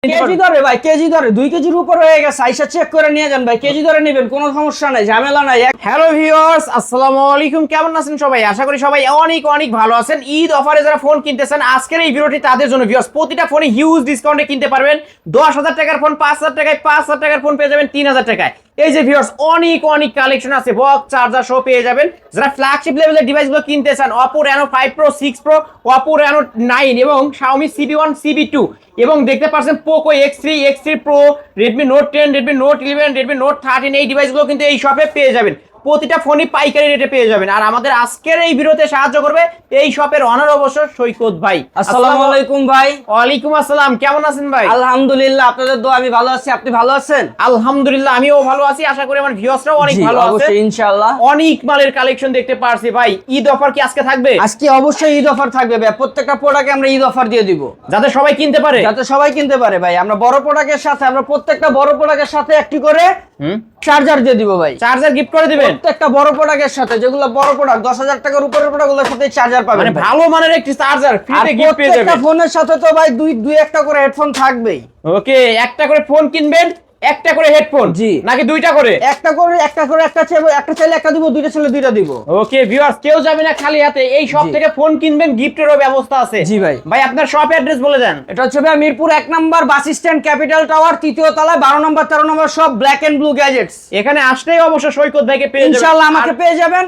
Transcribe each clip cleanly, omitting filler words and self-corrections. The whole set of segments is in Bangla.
কেজি ধরে ভাই, কেজি ধরে 2 কেজির উপর হয়ে গেছে, আইসা চেক করে নিয়ে যান ভাই। কেজি ধরে নেবেন, কোনো সমস্যা নাই, ঝামেলা নাই। হ্যালো ভিউয়ার্স, আসসালামু আলাইকুম। কেমন আছেন সবাই? আশা করি সবাই অনেক অনেক ভালো আছেন। ঈদ অফারে যারা ফোন কিনতেছেন, আজকের এই ভিডিওটি তাদের জন্য। ভিউয়ার্স, প্রতিটা ফোনে হিউজ ডিসকাউন্টে কিনতে পারবেন। 10,000 টাকার ফোন 5,000 টাকায়, 5,000 টাকার ফোন পেয়ে যাবেন 3,000 টাকায়। এই যে ভিউয়ার্স, অনেক অনেক কালেকশন আছে, বক্স চার্জার সহ পেয়ে যাবেন। যারা ফ্ল্যাগশিপ লেভেলের ডিভাইসগুলো কিনতে চান, Oppo Reno 5 Pro, 6 Pro, Oppo Reno 9 এবং Xiaomi CB1, CB2 এবং দেখতে পাচ্ছেন Poco X3, X3 Pro, Redmi Note 10, Redmi Note 11, Redmi Note 13 এই ডিভাইসগুলো কিন্তু এই শপে পেয়ে যাবেন। প্রতিটা ফোনই পাইকারি রেটে পেয়ে যাবেন। আর আমাদের আজকের এই ভিডিওতে সাহায্য করবে এই শপের অনার অবশ্য সৈকত ভাই। আসসালামু আলাইকুম ভাই। ওয়ালাইকুম আসসালাম, কেমন আছেন ভাই? আলহামদুলিল্লাহ, আপনাদের দোয়া আমি ভালো আছি। আপনি ভালো আছেন? আলহামদুলিল্লাহ, আমিও ভালো আছি। আশা করি আমার ভিউয়ার্সরাও অনেক ভালো আছে অবশ্যই ইনশাআল্লাহ। অনেক মালের কালেকশন দেখতে পারছি ভাই। ঈদ অফার কি আজকে থাকবে? আজকে অবশ্যই ঈদ অফার থাকবে ভাই। প্রত্যেকটা প্রোডাক্টে আমরা ঈদ অফার দিয়ে দিব, যাতে সবাই কিনতে পারে। যাতে সবাই কিনতে পারে ভাই। আমরা বড় প্রোডাক্টের সাথে, আমরা প্রত্যেকটা বড় প্রোডাক্টের সাথে একটি করে চার্জার দিয়ে দিব ভাই। চার্জার গিফট করে দিবেন প্রত্যেকটা বড় প্রোডাক্টের সাথে, যেগুলো বড় প্রোডাক্ট 10,000 টাকার উপরের প্রোডাক্টগুলোর সাথে চার্জার পাবেন। মানে ভালো মানের একটি চার্জার ফ্রিতে গিফট পেয়ে যাবেন। প্রত্যেকটা ফোনের সাথে তো ভাই দুই একটা করে হেডফোন থাকবেই। ওকে, একটা করে ফোন কিনবেন, একটা করে হেডফোন, জি নাকি দুইটা করে? একটা চাইলে একটা দিব, দুইটা চাইলে দুইটা দিব। ওকে ভিউয়ার্স, কেউ যাবে না খালি হাতে। এই শপ থেকে ফোন কিনবেন, গিফটেরও ব্যবস্থা আছে। জি ভাই। ভাই আপনার শপ অ্যাড্রেস বলে দেন। এটা হচ্ছে ভাই Mirpur 1 number bus stand, Capital Tower, 3য় তলায়, 12 number 13 number shop, Black and Blue Gadgets. এখানে আসলেই অবশ্য সৈকত ভাইকে পেয়ে যাবেন ইনশাআল্লাহ, আমাকে পেয়ে যাবেন।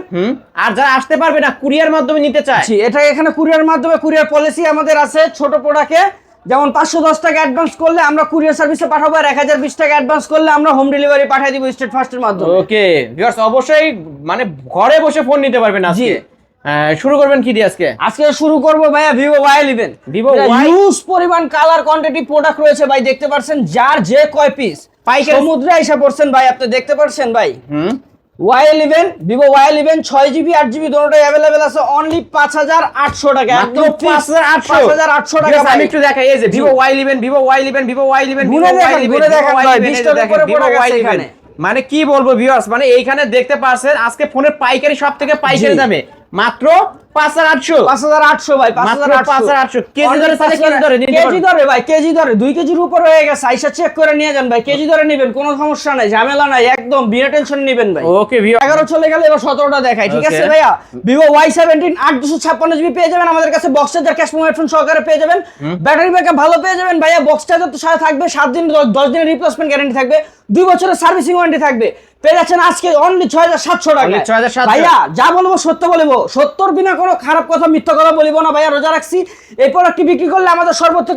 আর যারা আসতে পারবে না, কুরিয়ার মাধ্যমে নিতে চায়, জি, এটা এখানে কুরিয়ার মাধ্যমে, কুরিয়ার পলিসি আমাদের আছে। ছোট প্রোডাক্টে যেমন 510 টাকা অ্যাডভান্স করলে আমরা কুরিয়ার সার্ভিসে পাঠাবো, আর 1020 টাকা অ্যাডভান্স করলে আমরা হোম ডেলিভারি পাঠিয়ে দিব স্টেট ফার্স্টের মাধ্যমে। ওকে ভিউয়ার্স, অবশ্যই মানে ঘরে বসে ফোন নিতে পারবেন আজকে। শুরু করবেন কি দিয়ে আজকে? আজকে শুরু করব ভাইয়া Vivo Y11। Vivo হিউজ পরিমাণ কালার কোয়ান্টিটি প্রোডাক্ট রয়েছে ভাই, দেখতে পাচ্ছেন। যার যে কয় পিস পাইকারি সমুদ্রে এসে পড়ছেন ভাই, আপনি দেখতে পাচ্ছেন ভাই। Y11, Vivo Y11 6GB 8GB দুটোই अवेलेबल আছে অনলি 5,800 টাকা। একদম 5,800 টাকা। আমি একটু দেখাই, এই যে Vivo Y11, Vivo Y11, Vivo Y11, ঘুরে দেখেন ভাই, 20 টাকার উপরে প্রোডাক্ট আছে এখানে। মানে কি বলবো ভিউয়ার্স, মানে এইখানে দেখতে পাচ্ছেন আজকে ফোনের পাইকারি সব থেকে পাইকারি দামে মাত্র 5,800 ভাই। 5,800 কেজি ধরে সাথে কেজি ধরে নিতে পারবেন। কেজি ধরে ভাই, কেজি ধরে 2 কেজির উপর হয়ে গেছে, আইসা চেক করে নিয়ে যান ভাই। কেজি ধরে নেবেন, কোনো সমস্যা নাই, ঝামেলা নাই, একদম বিনা টেনশন নেবেন ভাই। ওকে ভিউয়ার্স, 11 চলে গেলে এবার 17টা দেখাই, ঠিক আছে ভাইয়া। Vivo Y17 856GB পেয়ে যাবেন আমাদের কাছে, box charger, cash memo, headphone সহকারে পেয়ে যাবেন। ব্যাটারি ব্যাকআপ ভালো পেয়ে যাবেন ভাইয়া। বক্স চার্জার তো সাথে থাকবে, 7 দিন 10 দিনের রিপ্লেসমেন্ট গ্যারান্টি থাকবে, 2 বছরের সার্ভিসিং ওয়ারেন্টি থাকবে। পেয়ে যাচ্ছেন আজকে অনলি 6,700 টাকা। 6,700 ভাইয়া যা বলবো সত্য বলবো, সত্যর বিনা কোনো খারাপ কথা, মিথ্যা কথা বলবো না ভাইয়া, রোজা রাখছি। এই প্রোডাক্টটি বিক্রি করলে আমাদের সর্বোচ্চ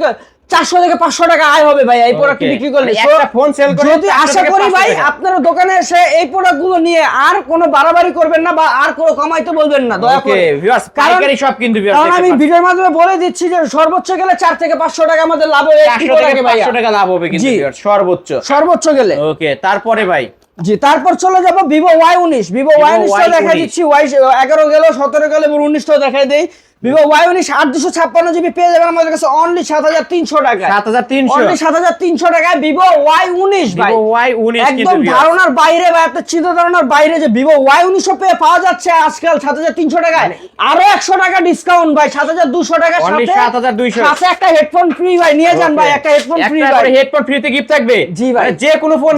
400 থেকে 500 টাকা আয় হবে ভাইয়া, এই প্রোডাক্টটি বিক্রি করলে। একটা ফোন সেল করে যদি আশা করি ভাই আপনারা দোকানে এসে এই প্রোডাক্টগুলো নিয়ে আর কোনো বাড়াবাড়ি করবেন না, বা আর কোনো কমাইতে বলবেন না দয়া করে। ভিউয়ার্স, পাইকারি সব কিন্তু কারণ আমি ভিডিওর মাধ্যমে বলে দিচ্ছি যে সর্বোচ্চ গেলে 4 থেকে 500 টাকা আমাদের লাভ হবে। 400 থেকে 500 টাকা লাভ হবে কিন্তু ভিউয়ার্স, সর্বোচ্চ গেলে। ওকে, তারপরে ভাই জি, তারপর চলে যাব Vivo Y19। Vivo Y19 দেখাই দিচ্ছি। Y11 গেল, 17 গেল এবং 19টাও দেখাই দেই। Vivo Y19 856GB পেয়ে যাবেন আমাদের কাছে অনলি 7,300 টাকা। 7,300 অনলি 7,300 টাকায় Vivo Y19 ভাই। Vivo Y19 একদম ধারণার বাইরে ভাই, আপনার চিন্তা ধারণার বাইরে যে Vivo Y19 পেয়ে পাওয়া যাচ্ছে আজকাল 7,300 টাকায়। আরো 100 টাকা ডিসকাউন্ট ভাই, 7,200 টাকার অনলি সাথে 7,200 সাথে একটা হেডফোন ফ্রি ভাই, নিয়ে যান ভাই, একটা হেডফোন ফ্রি ভাই। একটা হেডফোন ফ্রিতে গিফট থাকবে। জি ভাই, যে কোনো ফোন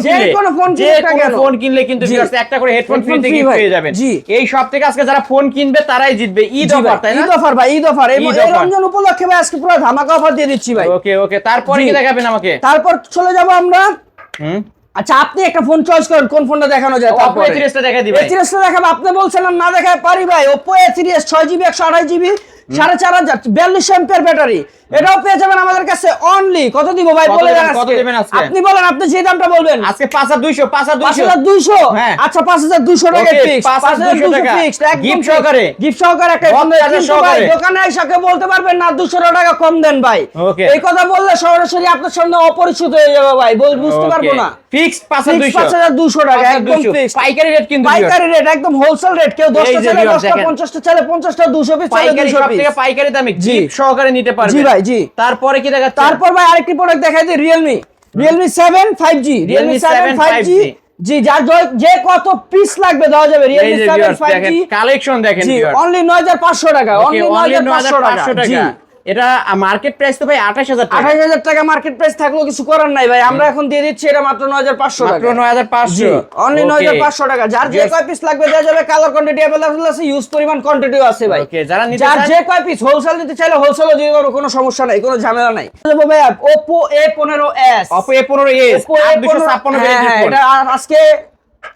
কিনলে কিন্তু ভিউয়ার্স একটা করে হেডফোন ফ্রিতে গিফট পেয়ে যাবেন। এই সব থেকে আজকে যারা ফোন কিনবে তারাই জিতবে। ঈদ অফার, তাই না? ঈদ অফার ভাই, ঈদ অফার। এই রমজান উপলক্ষে ভাই আজকে পুরো ধামাকা অফার দিয়ে দিচ্ছি ভাই। ওকে, তারপরে কি দেখাবেন আমাকে? তারপর চলে যাব আমরা। আচ্ছা, আপনি একটা ফোন চয়েস করেন, কোন ফোনটা দেখানো যায়। Oppo A30টা দেখাই দিবেন। A30টা দেখাবো, আপনি বলছেন না দেখায় পারি ভাই। Oppo A30s 6GB 128GB 4,500 42 ampere battery, এটাও পেয়ে যাবেন আমাদের কাছে অনলি কত দিব ভাই বলে দেন। কত দিবেন আজকে? আপনি বলেন, আপনি যে দামটা বলবেন। আজকে 5,200 5,200। আচ্ছা, 5,200 টাকা ফিক্স, 5,200 টাকা গিফট সহকারে একটা ভাই দোকানে এসে বলতে পারবেন না 200 টাকা কম দেন ভাই। এই কথা বললে সরাসরি আপনার সামনে অপরিচিত হয়ে যাবে ভাই, বুঝতে পারবো না। ফিক্স 5,200 টাকা একদম ফিক্স, পাইকারি রেট কিন্তু, পাইকারি রেট একদম হোলসেল রেট। কেউ 10টা চাইলে 10টা, 50টা চাইলে 50টা, 200 পিস চাইলে 200 পিস, পাইকারি দামে গিফট সহকারে নিতে পারবেন। জি ভাই, জি। তারপরে কি দেখাচ্ছেন? তারপর ভাই আরেকটি প্রোডাক্ট দেখাই দিই, Realme 7 5G। Realme 7 5G জি, যার যে কত পিস লাগবে দেওয়া যাবে। Realme 7 5G কালেকশন দেখেন জি, অনলি 9,500 টাকা। অনলি 9,500 টাকা। জি, এটা মার্কেট প্রাইস তো ভাই 28000 টাকা। 28000 টাকা মার্কেট প্রাইস থাকলেও কিছু করার নাই ভাই, আমরা এখন দিয়ে দিচ্ছি এটা মাত্র 9500 টাকা। মাত্র 9500, অনলি 9500 টাকা। যার যে কয় পিস লাগবে দেওয়া যাবে, কালার কোয়ান্টিটি अवेलेबल আছে, ইউজ পরিমাণ কোয়ান্টিটিও আছে ভাই। ওকে, যারা নিতে যার চান যে কয় পিস হোলসেল নিতে চাইলে হোলসেলও দিয়ে দেব, কোনো সমস্যা নাই, কোনো ঝামেলা নাই। দেব ভাই Oppo A15s, Oppo A15s Oppo A15 8256 হ্যাঁ, হ্যাঁ, এটা আজকে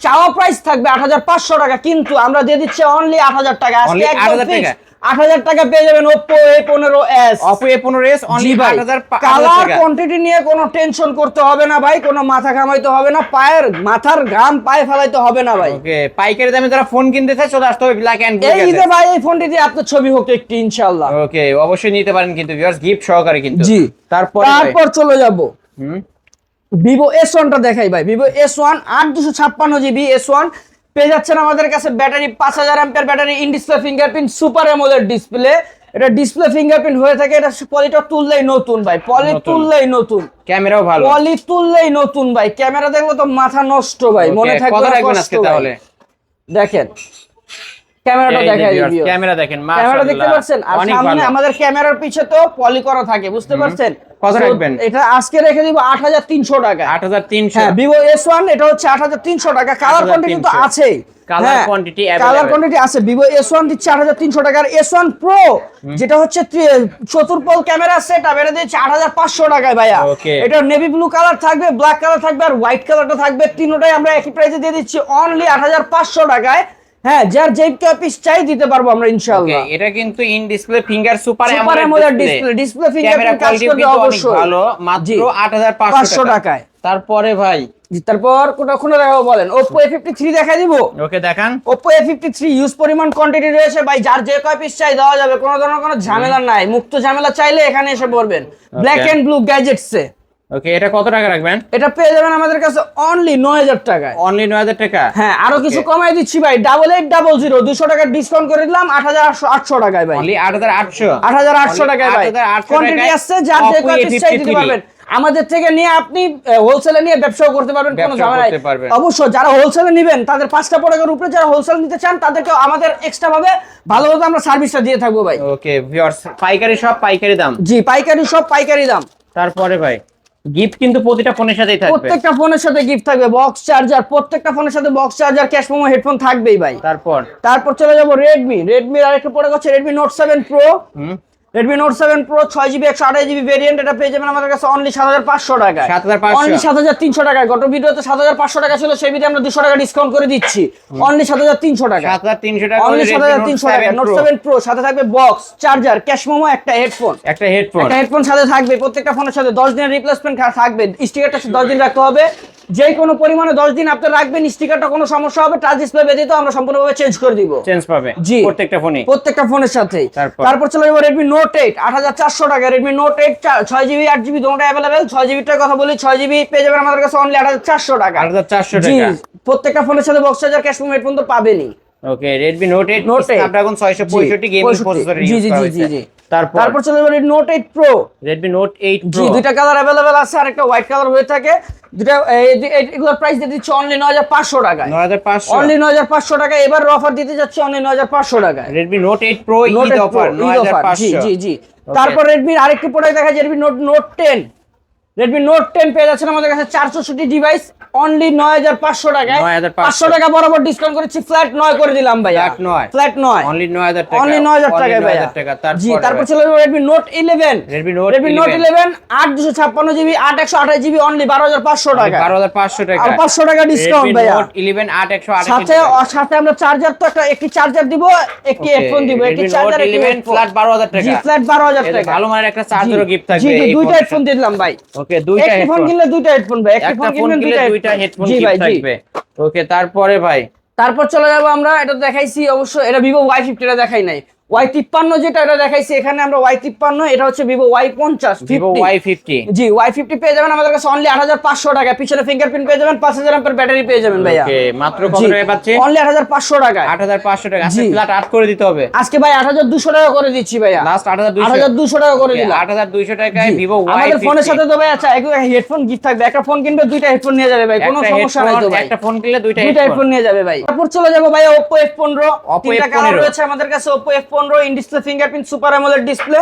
চাওয়া প্রাইস থাকবে 8500 টাকা, কিন্তু আমরা দিয়ে দিচ্ছি অনলি 8000 টাকা। আজকে Only একদম 8000 ফিক্স টাকা। 8000 টাকা পেয়ে যাবেন Oppo A15s। Oppo A15s only 8000 colour টাকা। কোয়ান্টিটি নিয়ে কোনো টেনশন করতে হবে না ভাই, কোনো মাথা ঘামাইতে হবে না, মাথার ঘাম পায়ে ফেলাইতে হবে না ভাই। ওকে, পাইকারি দামে যারা ফোন কিনতে চায় চলে আসতে হবে ব্ল্যাক এন্ড ব্লু। এই যে ভাই এই ফোনটি দিয়ে আপনার ছবি হোক একটি ইনশাআল্লাহ। ওকে, অবশ্যই নিতে পারেন কিন্তু ভিউয়ার্স, গিফট সহকারে কিন্তু। জি, তারপর চলে যাব হুম Vivo S1 টা দেখাই ভাই। Vivo S1 8256 জিবি S1 পেয়ে যাচ্ছেন আমাদের কাছে। Battery 5000 MPR battery, in display fingerprint, super AMOLED display. এটা ডিসপ্লে ফিঙ্গারপ্রিন্ট হয়ে থাকে। এটা পলিটা তুললেই নতুন ভাই, পলি তুললেই নতুন, ক্যামেরাও ভালো, পলি তুললেই নতুন ভাই। ক্যামেরা দেখলে তো মাথা নষ্ট ভাই, মনে থাকবে কত না রাখবেন কষ্ট আজকে ভাই। তাহলে? দেখেন ক্যামেরাটা দেখাই দিই। ক্যামেরা দেখেন, ক্যামেরা দেখতে পাচ্ছেন, আর সামনে আমাদের ক্যামেরার পিছে তো পলি করা থাকে, বুঝতে পারছেন? কত রাখবেন? এটা আজকে রেখে দিব 8300 টাকা। 8300। হ্যাঁ, Vivo S1 এটা হচ্ছে 8300 টাকা। কালার কোয়ান্টিটি তো আছেই, কালার কোয়ান্টিটি কালার কোয়ান্টিটি আছে। Vivo S1 দিচ্ছে 8300 টাকার। S1 Pro যেটা হচ্ছে চতুর্পল ক্যামেরা সেটআপ, এটা দিচ্ছে 8500 টাকায় ভাইয়া। এটা নেভি ব্লু কালার থাকবে, ব্ল্যাক কালার থাকবে, আর হোয়াইট কালারটা থাকবে। তিনটাই আমরা একই প্রাইসে দিয়ে দিচ্ছি অনলি 8500 টাকায়। হ্যাঁ, যার যে পিস চাই দিতে পারবো আমরা ইনশাআল্লাহ। এটা কিন্তু in display finger super AMOLED display fingerprint কাজ করবে অবশ্যই ভালো, মাত্র 8500 টাকায়। তারপরে ভাই তারপর কোনটা দেখাবো বলেন? Oppo A53 দেখাই দিব। ওকে, দেখান। Oppo A53 ইউজ পরিমাণ কোয়ান্টিটি রয়েছে ভাই, যার যে কয় পিস চাই দেওয়া যাবে, কোনো ধরনের কোনো ঝামেলা নাই। মুক্ত ঝামেলা চাইলে এখানে এসে পড়বেন ব্ল্যাক এন্ড ব্লু গ্যাজেটসে। ওকে, এটা কত টাকা রাখবেন? এটা পেয়ে যাবেন আমাদের কাছে অনলি 9000 টাকায়। অনলি 9000 টাকা। হ্যাঁ, আরো কিছু কমাই দিচ্ছি ভাই, 8800 200 টাকা ডিসকাউন্ট করে দিলাম 8800 টাকায় ভাই। অনলি 8800 8800 টাকায় ভাই। কোয়ান্টিটি আছে, যার যে কয় পিস চাই দিতে পারবেন। আমাদের থেকে নিয়ে আপনি হোলসেলে নিয়ে ব্যবসাও করতে পারবেন, কোনো ঝামেলা নাই। অবশ্যই যারা হোলসেলে নেবেন তাদের 5টা প্রোডাক্টের উপরে যারা হোলসেল নিতে চান তাদেরকে আমাদের এক্সট্রা ভাবে ভালোভাবে আমরা সার্ভিসটা দিয়ে থাকবো ভাই। ওকে ভিউয়ার্স, পাইকারি সব পাইকারি দাম। জি, পাইকারি সব পাইকারি দাম। তারপরে ভাই গিফট কিন্তু প্রতিটা ফোনের সাথেই থাকবে, প্রত্যেকটা ফোনের সাথে গিফট থাকবে, বক্স চার্জার, প্রত্যেকটা ফোনের সাথে box charger, cash memo, headphone থাকবেই ভাই। তারপর চলে যাব রেডমির আরেকটা প্রোডাক্ট হচ্ছে Redmi Note 7 Pro। Redmi Note 7 Pro 6GB 128GB variant, এটা পেয়ে যাবেন আমাদের কাছে অনলি 7500 টাকায়। অনলি 7300 টাকায়। গত ভিডিওতে 7500 টাকা ছিল, সেই ভিডিও আমরা 200 টাকা ডিসকাউন্ট করে দিচ্ছি অনলি 7300 টাকা। 7300 টাকা অনলি 7300 টাকা। Note 7 Pro সাথে থাকবে বক্স চার্জার, ক্যাশ মেমো, একটা হেডফোন সাথে থাকবে। প্রত্যেকটা ফোনের সাথে 10 দিনের রিপ্লেসমেন্ট থাকবে। স্টিকারটা 10 দিন রাখতে হবে, যে কোনো পরিমাণে 10 দিন আপনি রাখবেন। স্টিকারটা কোনো সমস্যা হবে, টাচ ডিসপ্লে ব্যতীত আমরা সম্পূর্ণভাবে চেঞ্জ করে দিব। চেঞ্জ পাবে জি, প্রত্যেকটা ফোনের সাথে। তারপর চলে যাব Redmi Note 8 8400 টাকা। Redmi Note 8 6GB 8GB দুটোই अवेलेबल। 6GB টার কথা বলি, 6GB পেয়ে যাবেন আমাদের কাছে অনলি 8400 টাকা। 8400 জি, টাকা। প্রত্যেকটা ফোনের সাথে box charger, cash memo, headphone তো পাবেনই। ওকে, Redmi Note 8 Snapdragon 665 gaming processor use করা হয়েছে। তারপর চলে যাব Redmi Note 8 Pro। Redmi Note 8 Pro, জি, দুইটা কালার अवेलेबल আছে, আর একটা হোয়াইট কালার হয়ে থাকে। দুটো এগুলোর প্রাইস দিয়ে দিচ্ছি অনলি 9500 টাকায়। 9500, অনলি 9500 টাকা। এবার অফার দিতে যাচ্ছি অনলি 9500 টাকায়। Redmi Note 8 Pro Eid offer 9500। জি জি। তারপর Redmi আরেকটি প্রোডাক্ট দেখা যায়, Redmi Note 10। Redmi Note 10 পেয়ে যাচ্ছেন আমাদের কাছে 464 ডিভাইস অনলি 9500 টাকায়। 500 টাকা বরাবর ডিসকাউন্ট করেছি, ফ্ল্যাট 9 করে দিলাম ভাইয়া। ফ্ল্যাট 9 অনলি 9000 টাকা। অনলি 9000 টাকায় ভাইয়া। জি, তারপর চলে যাবে Redmi Note 11। Redmi Note 11 8256GB 8128GB only 12500 টাকা। 12500 টাকা। আর 500 টাকা ডিসকাউন্ট ভাইয়া। Note 11 সাথে আমরা চার্জার তো একটি চার্জার দিব, একটি হেডফোন দিব, একটি চার্জার, একটি হেডফোন। ফ্ল্যাট 12000 টাকা। জি, ফ্ল্যাট 12000 টাকা। ভালো মানের একটা চার্জারও গিফট থাকবে। জি, দুইটা হেডফোন দিলাম ভাই। ওকে, দুইটা হেডফোন। ফোন কিনলে দুইটা হেডফোন ভাই, একটা ফোন কিনলে দুইটা হেডফোন গিফট থাকবে। ওকে, তারপরে ভাই তারপর চলে যাব আমরা, এটা দেখাইছি অবশ্য, এটা Vivo Y50 এটা দেখাই নাই। Y53 যেটা এটা দেখাইছি, এখানে আমরা Y53, এটা হচ্ছে Vivo Y50 Vivo Y50। জি, Y50 পেয়ে যাবেন আমাদের কাছে অনলি 8500 টাকা। পিছনে ফিঙ্গারপ্রিন্ট পেয়ে যাবেন, 5000 এমপিআর ব্যাটারি পেয়ে যাবেন ভাইয়া। ওকে, মাত্র কত টাকায় পাচ্ছেন? অনলি 8500 টাকা। 8500 টাকা। আজকে ফ্ল্যাট 8 করে দিতে হবে আজকে ভাই 8200 টাকা করে দিচ্ছি ভাইয়া। লাস্ট 8200 টাকা করে দিলাম। 8200 টাকায় Vivo Y50। আমাদের ফোনের সাথে তো ভাই আচ্ছা হেডফোন গিফট থাকবে। একটা ফোন কিনবে দুইটা হেডফোন নিয়ে যাবে ভাই, কোনো সমস্যা নাই তো ভাই। একটা ফোন কিনলে দুইটা হেডফোন নিয়ে যাবে ভাই। তারপর চলে যাব ভাই Oppo F15। তিনটা কালার রয়েছে আমাদের কাছে Oppo F15, in display fingerprint, super AMOLED display.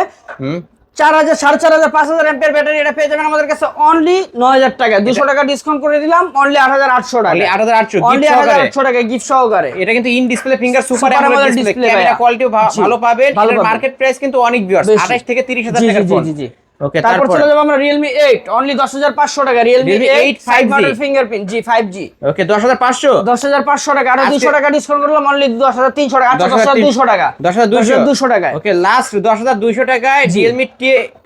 4000 4500 5000 ampere battery, এটা পেয়ে যাবেন আমাদের কাছে অনলি 9000 টাকা, 200 টাকা ডিসকাউন্ট করে দিলাম, অনলি 8800 টাকা, অনলি 8800 অনলি 8800 টাকা গিফট সহকারে। এটা কিন্তু in display finger super Super AMOLED AMOLED display, display camera ভাইয়া। কোয়ালিটি ভালো পাবেন। ভালো এর পাবেন। মার্কেট প্রাইস কিন্তু অনেক ভিউয়ার্স, বেশি। 28 থেকে 30000 জি, টাকার জি, ফোন। জি, জি। ওকে, তারপর চলে যাবো আমরা Realme 8 অনলি 10500 টাকা, Realme 8 5 মডেল ফিঙ্গারপ্রিন্ট, জি 5G, ওকে 10500 10500 টাকা, আরো 200 টাকা ডিসকাউন্ট করলাম, অনলি 10300 টাকা, 10200 টাকা, 10200 টাকা। ওকে, লাস্ট 10200 টাকায়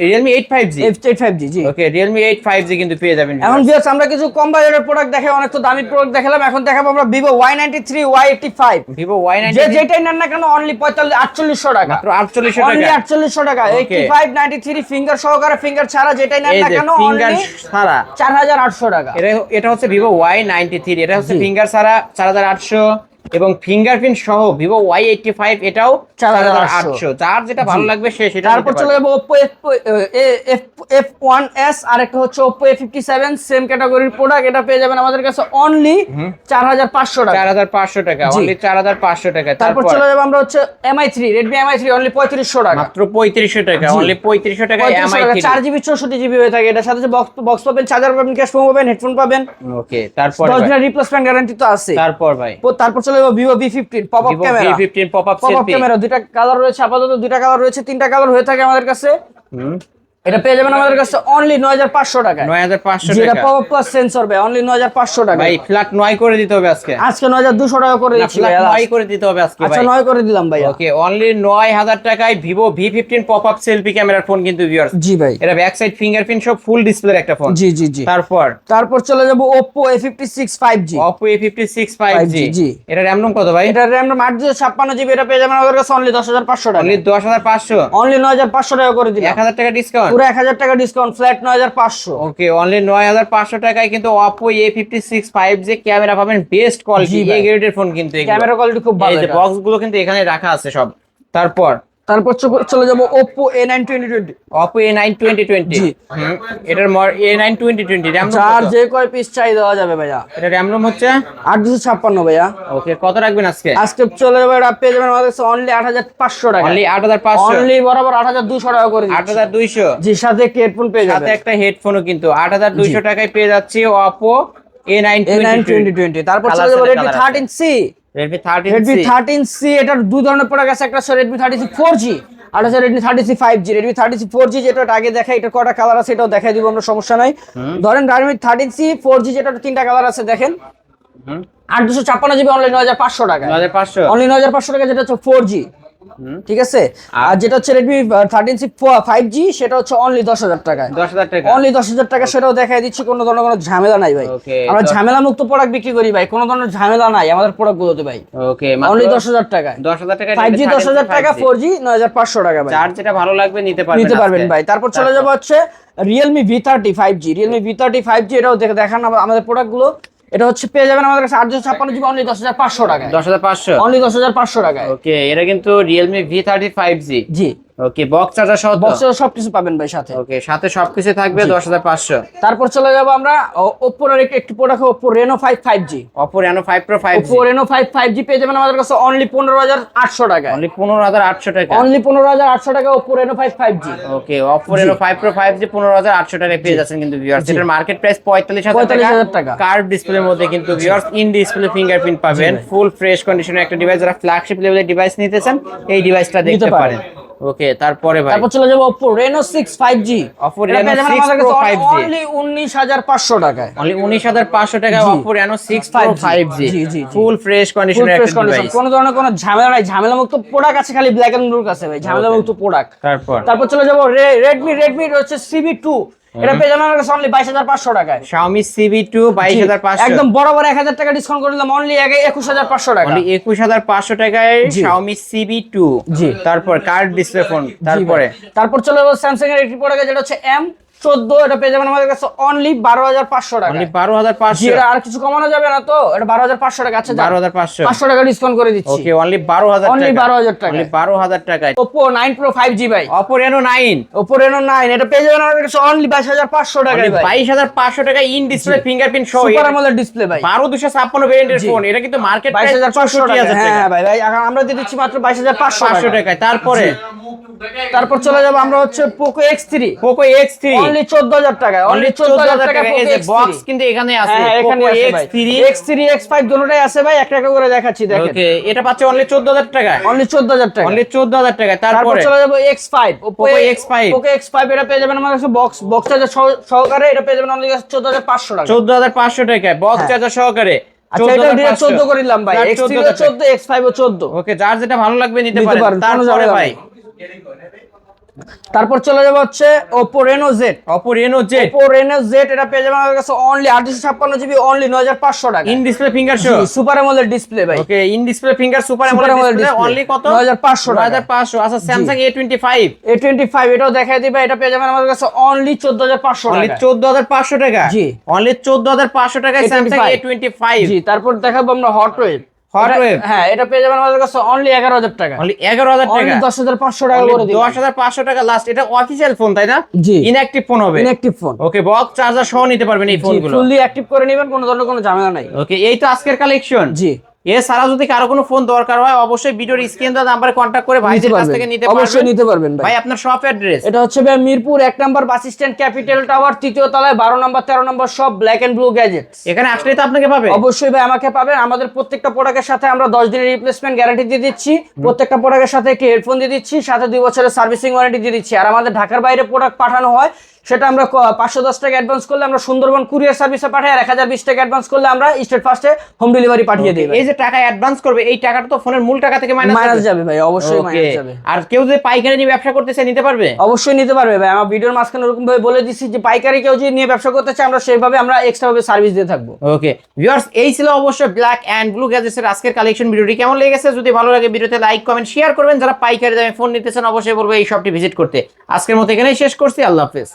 Realme 8 5G। 8 5G, জি। ওকে, Realme 8 5G কিন্তু পেয়ে যাবেন। এখন ভিউয়ার্স আমরা কিছু কম বাজেটের প্রোডাক্ট দেখাই, অনেক তো দামি প্রোডাক্ট দেখালাম, এখন দেখাবো আমরা Vivo Y93 Y85, Vivo Y93 যে যেটাই নেন না কেন অনলি 4800 টাকা, মাত্র 4800 অনলি টাকা। 4800 টাকা, Okay. 85 93 ফিঙ্গার সহকারে, ফিঙ্গার ছাড়া যেটাই নেন এই না যে কেন ফিঙ্গার অনলি ছাড়া 4800 টাকা। এটা হচ্ছে Vivo Y93, এটা হচ্ছে জি। ফিঙ্গার ছাড়া 4800, এবং ফিঙ্গারপ্রিন্ট সহ Vivo Y85 এটাও 4800। যার যেটা ভালো লাগবে সে সেটা তারপর নিতে চলে পারবে। যাবো Oppo F1s, আর একটা হচ্ছে Oppo A57, সেম ক্যাটাগরির প্রোডাক্ট, এটা পেয়ে যাবেন আমাদের কাছে অনলি 4500 টাকা। 4500 টাকা, জি। অনলি 4500 টাকা। তারপর চলে যাবো আমরা হচ্ছে Redmi Mi3 অনলি 3500 টাকা, মাত্র 3500 টাকা, জি। অনলি 3500 টাকা 4GB 64GB হয়ে থাকে, এটার সাথে যে বক্স পাবেন, চার্জার পাবেন, ক্যাশ পাবেন, হেডফোন পাবেন, ওকে, তারপর 10 দিনের রিপ্লেসমেন্ট গ্যারান্টি তো আছে। তারপর ভাই তারপর চলে যাবো Vivo V15 pop up Vivo camera, V15 pop-up pop up selfie. Camera, দুইটা কালার রয়েছে, আপাতত দুইটা কালার রয়েছে, তিনটা কালার হয়ে থাকে আমাদের কাছে, এটা পেয়ে যাবেন আমাদের কাছে অনলি 9500 টাকা, 9500 যেটা টাকা। পপ আপ প্লাস সেন্সর ভাই, অনলি 9500 টাকা। ভাই ফ্ল্যাট 9 করে দিতে হবে আজকে, আজকে 9200 টাকা করে দিচ্ছি ভাই, ফ্ল্যাট 9 করে দিতে হবে আজকে আচ্ছা ভাই। 9 করে দিলাম ভাই। ওকে, অনলি 9000 টাকায় Vivo V15 পপ-আপ সেলফি ক্যামেরার ফোন কিন্তু ভিউয়ার্স। জি ভাই, এটা ব্যাক সাইড ফিঙ্গারপ্রিন্ট সব ফুল ডিসপ্লের একটা ফোন। জি জি জি। তারপর চলে যাব Oppo A56 5G, Oppo A56 5G, জি। এটা RAM ROM কত ভাই? এটা RAM 856GB, এটা পেয়ে যাবেন আমাদের কাছে অনলি 10500 টাকা, অনলি 10500, অনলি 9500 টাকা করে দিলাম, 1000 টাকা ডিসকাউন্ট, পুরো 1000 টাকা ডিসকাউন্ট, ফ্ল্যাট 9500। ওকে, অনলি 9500 টাকায় কিন্তু Oppo A56 5G ক্যামেরা পাবেন, বেস্ট কোয়ালিটি, জি ভাই। এ গ্রেডের ফোন কিন্তু এগুলো। ক্যামেরা কোয়ালিটি খুব ভালো, এই যে এটা। বক্স গুলো কিন্তু এখানে রাখা আছে সব। তারপর চলে যাব Oppo A9 2020, Oppo A9 2020, জি। এটার A9 2020 RAM ROM চার কত? যে কয় পিস চাই দেওয়া যাবে ভাইয়া, এটা RAM ROM হচ্ছে 8256 ভাইয়া। ওকে, কত রাখবেন আজকে? আজকে চলে যাবে, এটা পেয়ে যাবেন আমাদের কাছে অনলি 8500 টাকা, অনলি 8500, অনলি বরাবর 8200 টাকা করে দিচ্ছি। 8200, জি, সাথে একটি হেডফোন পেয়ে সাথে যাবেন, একটা হেডফোনও কিন্তু 8200 টাকায় পেয়ে যাচ্ছি Oppo A9 A9 2020। তারপর চলে যাব Redmi 13C, Redmi 13C, Redmi 13C, এটার দুই ধরনের প্রোডাক্ট আছে, একটা হচ্ছে Redmi 13C 4G, আর হচ্ছে Redmi 13C 5G। Redmi 13C 4G যেটা আগে দেখাই, এটা কয়টা কালার আছে এটাও দেখাই দিব আমরা, সমস্যা নাই। ধরেন Redmi 13C 4G যেটা তিনটা কালার আছে, দেখেন 8256GB, অনলি 9500 টাকা, 9500, অনলি 9500 টাকা, যেটা হচ্ছে 4G, ঠিক আছে। আর যেটা হচ্ছে Redmi 13C 5G, সেটা হচ্ছে অনলি 10000 টাকায়, 10000 টাকা, অনলি 10000 টাকা, সেটাও দেখাই দিচ্ছি, কোনো ধরনের কোনো ঝামেলা নাই ভাই। Okay, আমরা ঝামেলা মুক্ত প্রোডাক্ট বিক্রি করি ভাই, কোনো ধরনের ঝামেলা নাই আমাদের প্রোডাক্টগুলোতে ভাই, ওকে, অনলি 10000 টাকায়, 10000 টাকা, 5G 10000 টাকা, 4G 9500 টাকা ভাই, যার যেটা ভালো লাগবে নিতে নিতে পারবেন আজকে। ভাই। তারপর চলে যাবো হচ্ছে Realme V30 5G, Realme V30 5G, এটাও দেখান আমাদের প্রোডাক্টগুলো, এটা হচ্ছে পেয়ে যাবেন আমাদের কাছে 856GB, অনলি 10500 টাকায়, 10500, অনলি 10500 টাকায়। ওকে, এটা কিন্তু Realme V30 5G, জি, ওকে, বক্স চার্জার সহ তো? বক্সে সবকিছু পাবেন ভাই সাথে। ওকে, সাথে সবকিছু থাকবে 10500। তারপর চলে যাবো আমরা Oppo এর একটি product, Oppo Reno 5 5G, Oppo Reno 5 Pro 5G, Oppo Reno 5 5G পেয়ে যাবেন আমাদের কাছে অনলি 15800 টাকায়, অনলি 15800 টাকা, অনলি 15800 টাকা Oppo Reno 5 5G। ওকে, Oppo Reno 5 Pro 5G 15800 টাকায় পেয়ে যাচ্ছেন কিন্তু ভিউয়ার্স। এটার মার্কেট প্রাইস 45000 টাকা। কার্ভ ডিসপ্লের মধ্যে কিন্তু ভিউয়ার্স ইন ডিসপ্লে ফিঙ্গারপ্রিন্ট পাবেন, ফুল ফ্রেশ কন্ডিশনের একটা ডিভাইস। যারা ফ্ল্যাগশিপ লেভেলের ডিভাইস নিতেছেন এই ডিভাইসটা দেখতে পারেন। ওকে, তারপরে ভাই তারপর চলে যাবো Oppo Reno 6 5G, Oppo Reno 6 Pro 5G, only 19500 টাকায়, অনলি 19500 টাকা জি। Oppo Reno 6 Pro 5G, জি, জি, জি। ফুল ফ্রেশ ফুল কন্ডিশনের ফ্রেশ একটা কন্ডিশন, ডিভাইস। কোনো ধরনের কোনো ঝামেলা নাই, ঝামেলা মুক্ত প্রোডাক্ট আছে খালি ব্ল্যাক এন্ড ব্লুর কাছে ভাই, ঝামেলা মুক্ত প্রোডাক্ট। তারপর চলে যাবো Redmi হচ্ছে CB2, এটা পেয়ে যাবেন আমাদের কাছে অনলি 22500 টাকায়, Xiaomi CB2 22500, একদম বরাবর 1000 টাকা ডিসকাউন্ট করে দিলাম, অনলি 21500 টাকা, অনলি 21500 টাকায় জি। Xiaomi CB2। জি। তারপর কার্ভ ডিসপ্লে ফোন। তারপর চলে যাবো স্যামসাং এর একটি প্রোডাক্ট, যেটা হচ্ছে 14 এটা পেয়ে যাবেন আমাদের কাছে অনলি 12500 টাকা। অনলি 12500। জি, এটা আর কিছু কমানো যাবে না তো? এটা 12500 টাকা। আচ্ছা 12500, 500 টাকা ডিসকাউন্ট করে দিচ্ছি। ওকে অনলি 12000 টাকা, অনলি 12000 টাকা, অনলি 12000 টাকায় Oppo 9 Pro 5G ভাই, Oppo Reno 9, Oppo Reno 9 এটা পেয়ে যাবেন আমাদের কাছে অনলি 22500 টাকায় ভাই। 22500 টাকা ইন ডিসপ্লে ফিঙ্গারপ্রিন্ট সহ সুপার AMOLED ডিসপ্লে ভাই, 12256 ভেরিয়েন্টের ফোন। এটা কিন্তু মার্কেট প্রাইস 22500 টাকা। 64000 টাকা। হ্যাঁ ভাই ভাই এখন আমরা দিয়ে দিচ্ছি মাত্র 22500 500 টাকায়। তারপরে তারপর চলে যাব আমরা হচ্ছে Poco X3, Poco X3 only 14000 টাকা, অনলি 14000 টাকা। এই যে বক্স কিন্তু এখানে আছে, হ্যাঁ এখানে Poco আছে X3, X3 X5 দুটোটাই আছে ভাই, একটা একটা করে দেখাচ্ছি দেখেন। ওকে এটা পাচ্ছে অনলি 14000 টাকা, অনলি 14000 টাকা। অনলি 14000 টাকা। তারপর তারপরে চলে যাব X5, Oppo X5, Poco X5 এটা পেয়ে যাবেন আমাদের কাছে বক্স চার্জার সহকারে, এটা পেয়ে যাবেন আমাদের কাছে 14500 টাকা। 14500 টাকায় বক্স চার্জার সহকারে। আচ্ছা এটা ডিরেক্ট 14 করে দিলাম ভাই, যার X3 ও 14,000 14 X5 ও 14। ওকে যার যেটা ভালো লাগবে নিতে নিতে পারেন। পারেন, কোনো তারপরে ঝামেলা ভাই নেই। তারপর চলে যাব হচ্ছে Oppo Reno Z, Oppo Reno Z Oppo Reno Z এটা পেয়ে যাবেন আমাদের কাছে অনলি 856 জিবি, অনলি 9500 টাকা। In display finger show, super AMOLED display ভাই, okay in display finger super Super AMOLED AMOLED display display, only কত? 9500 টাকা। 9500। আচ্ছা Samsung A25, A25 এটাও দেখাই দিবা, এটা পেয়ে যাবেন আমাদের কাছে অনলি 14500 অনলি টাকা। 14500 টাকা। জি। অনলি 14500 টাকায় Samsung A25। জি, তারপর দেখাবো আমরা হট ওয়েভ। Hot Wave? হ্যাঁ এটা পেয়ে যাবেন আমাদের কাছে অনলি 11000 টাকা, অনলি 11000 টাকা, অনলি 10500 টাকা করে দিই। 10500 টাকা লাস্ট। এটা অফিশিয়াল ফোন তাই না? জি। ইনঅ্যাকটিভ ফোন হবে। ইনঅ্যাকটিভ ফোন, ওকে বক্স চার্জার সহ নিতে পারবেন এই ফোনগুলো। ফুললি অ্যাক্টিভ করে নেবেন, কোনো ধরনের কোনো ঝামেলা নাই। ওকে এই তো আজকের কালেকশন। জি এছাড়া যদি কারো কোনো ফোন দরকার হয় অবশ্যই ভিডিওর স্ক্রিন দেওয়া নাম্বারে কন্ট্যাক্ট করে ভাইদের কাছ থেকে নিতে পারবেন। অবশ্যই নিতে পারবেন ভাই। ভাই আপনার শপ অ্যাড্রেস? এটা হচ্ছে ভাই Mirpur 1 number bus stand, Capital Tower, 3য় তলায়, 12 নম্বর 13 নম্বর সব ব্ল্যাক এন্ড ব্লু গ্যাজেটস। এখানে আসলেই তো আপনাকে পাবে। অবশ্যই ভাই আমাকে পাবেন। আমাদের প্রত্যেকটা প্রোডাক্টের সাথে আমরা 10 দিনের রিপ্লেসমেন্ট গ্যারান্টি দিয়ে দিচ্ছি, প্রত্যেকটা প্রোডাক্টের সাথে একটি হেডফোন দিয়ে দিচ্ছি, সাথে 2 বছরের সার্ভিসিং ওয়ারেন্টি দিয়ে দিচ্ছি। আর আমাদের ঢাকার বাইরে প্রোডাক্ট পাঠানো হয় সেটা আমরা 510 টাকা অ্যাডভান্স করলে আমরা সুন্দরবন কুরিয়ার সার্ভিসে পাঠাই, আর 1020 টাকা অ্যাডভান্স করলে আমরা স্টেট ফার্স্টে হোম ডেলিভারি পাঠিয়ে দিই। এই যে টাকা অ্যাডভান্স করবে এই টাকাটা তো ফোনের মূল টাকা থেকে মাইনাস যাবে ভাই, অবশ্যই মাইনাস যাবে। আর কেউ যদি পাইকারি নিয়ে ব্যবসা করতে চায় নিতে পারবে? অবশ্যই নিতে পারবে ভাই। আমার ভিডিওর মাঝখানে এরকম ভাবে বলে দিচ্ছি যে পাইকারি কেউ যদি নিয়ে ব্যবসা করতে চায় আমরা সেইভাবে আমরা এক্সট্রা ভাবে সার্ভিস দিয়ে থাকবো। ওকে ভিউয়ার্স এই ছিল অবশ্যই ব্ল্যাক এন্ড ব্লু গ্যাজেটসের আজকের কালেকশন। ভিডিওটি কেমন লেগেছে যদি ভালো লাগে ভিডিওতে লাইক কমেন্ট শেয়ার করবেন। যারা পাইকারি দামে ফোন নিতে চান অবশ্যই বলবো এই শপটি ভিজিট করতে। আজকের মতো এখানেই শেষ করছি, আল্লাহ হাফেজ।